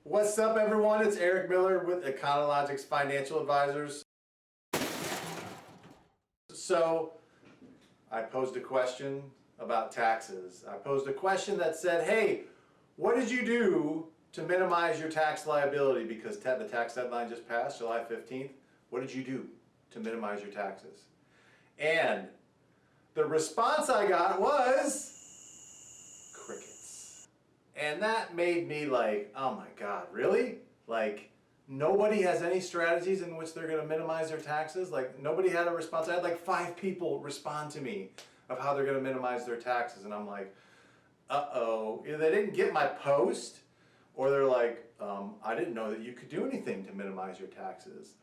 What's up, everyone? It's Eric Miller with Econologics Financial Advisors. So I posed a question about taxes. I posed a question that said, hey, what did you do to minimize your tax liability? Because the tax deadline just passed, July 15th. What did you do to minimize your taxes? And the response I got was crickets. And that made me like, oh my God, really? Like, nobody has any strategies in which they're going to minimize their taxes? Like, nobody had a response. I had like 5 people respond to me of how they're going to minimize their taxes. And I'm like, uh-oh. Either they didn't get my post, or they're like, I didn't know that you could do anything to minimize your taxes.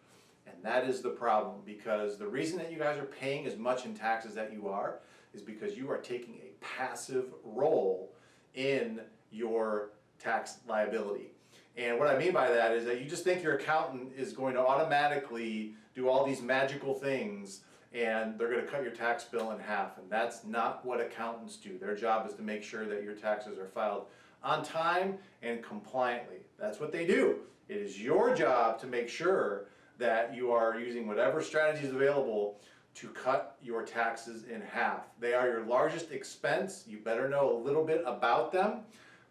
And that is the problem, because the reason that you guys are paying as much in taxes that you are is because you are taking a passive role in your tax liability. And what I mean by that is that you just think your accountant is going to automatically do all these magical things and they're going to cut your tax bill in half. And that's not what accountants do. Their job is to make sure that your taxes are filed on time and compliantly. That's what they do. It is your job to make sure that you are using whatever strategies available to cut your taxes in half. They are your largest expense. You better know a little bit about them.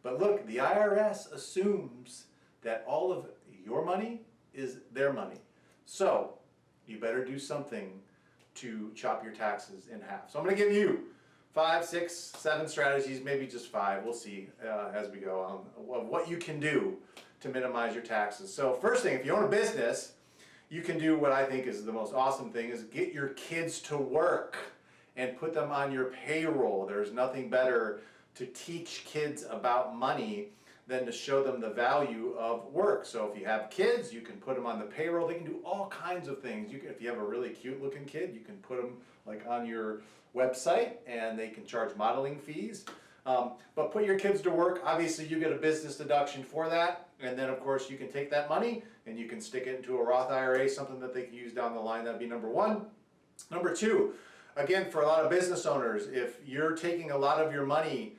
But look, the IRS assumes that all of your money is their money. So you better do something to chop your taxes in half. So I'm going to give you 5, 6, 7 strategies, maybe just 5, we'll see as we go on, of what you can do to minimize your taxes. So first thing, if you own a business, you can do what I think is the most awesome thing, is get your kids to work and put them on your payroll. There's nothing better to teach kids about money than to show them the value of work. So if you have kids, you can put them on the payroll. They can do all kinds of things. You can, if you have a really cute looking kid, you can put them like on your website and they can charge modeling fees. But put your kids to work. Obviously you get a business deduction for that, and then of course you can take that money and you can stick it into a Roth IRA, something that they can use down the line. That'd be number 1. Number 2, again, for a lot of business owners, if you're taking a lot of your money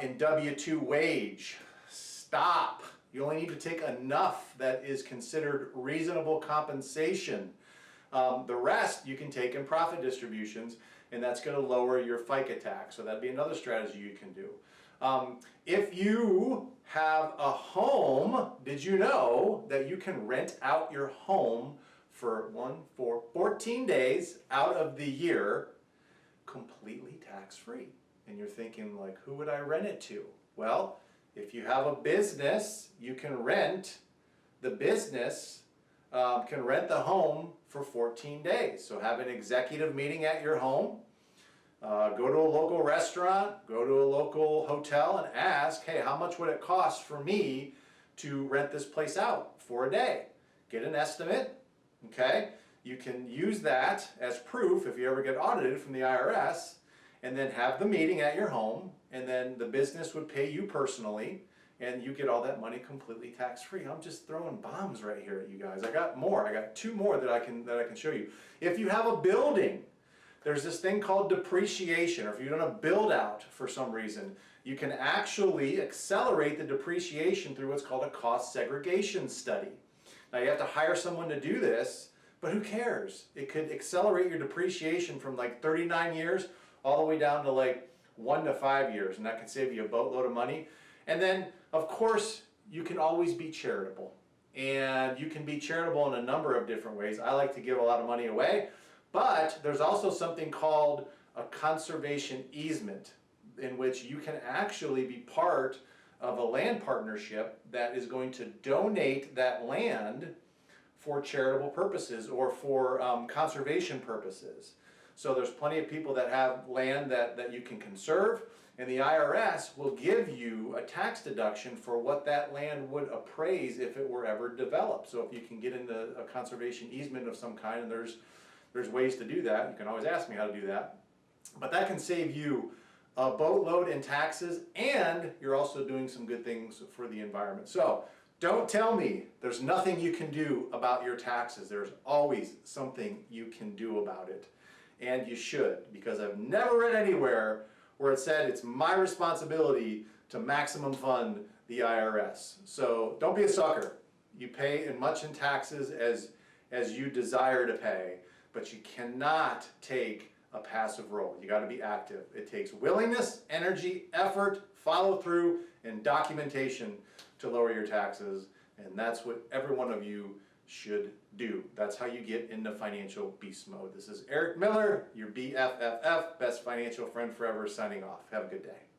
in W-2 wage, stop. You only need to take enough that is considered reasonable compensation. The rest you can take in profit distributions, and that's going to lower your FICA tax. So that'd be another strategy you can do. If you have a home, did you know that you can rent out your home for 14 days out of the year completely tax-free? And you're thinking, like, who would I rent it to? Well, if you have a business, you can rent the business, can rent the home for 14 days. So have an executive meeting at your home, go to a local restaurant, go to a local hotel and ask, hey, how much would it cost for me to rent this place out for a day? Get an estimate, okay? You can use that as proof if you ever get audited from the IRS, and then have the meeting at your home, and then the business would pay you personally, and you get all that money completely tax-free. I'm just throwing bombs right here at you guys. I got more. I got 2 more that I can show you. If you have a building, there's this thing called depreciation, or if you're doing a build out for some reason, you can actually accelerate the depreciation through what's called a cost segregation study. Now you have to hire someone to do this, but who cares? It could accelerate your depreciation from like 39 years all the way down to like 1 to 5 years, and that can save you a boatload of money. And then, of course, you can always be charitable. And you can be charitable in a number of different ways. I like to give a lot of money away, but there's also something called a conservation easement, in which you can actually be part of a land partnership that is going to donate that land for charitable purposes or for conservation purposes. So there's plenty of people that have land that you can conserve, and the IRS will give you a tax deduction for what that land would appraise if it were ever developed. So if you can get into a conservation easement of some kind, and there's ways to do that, you can always ask me how to do that. But that can save you a boatload in taxes, and you're also doing some good things for the environment. So don't tell me there's nothing you can do about your taxes. There's always something you can do about it. And you should, because I've never read anywhere where it said it's my responsibility to maximum fund the IRS. So don't be a sucker. You pay as much in taxes as you desire to pay, but you cannot take a passive role. You got to be active. It takes willingness, energy, effort, follow through, and documentation to lower your taxes, and that's what every one of you should do. That's how you get into financial beast mode. This is Eric Miller, your BFFF, best financial friend forever, signing off. Have a good day.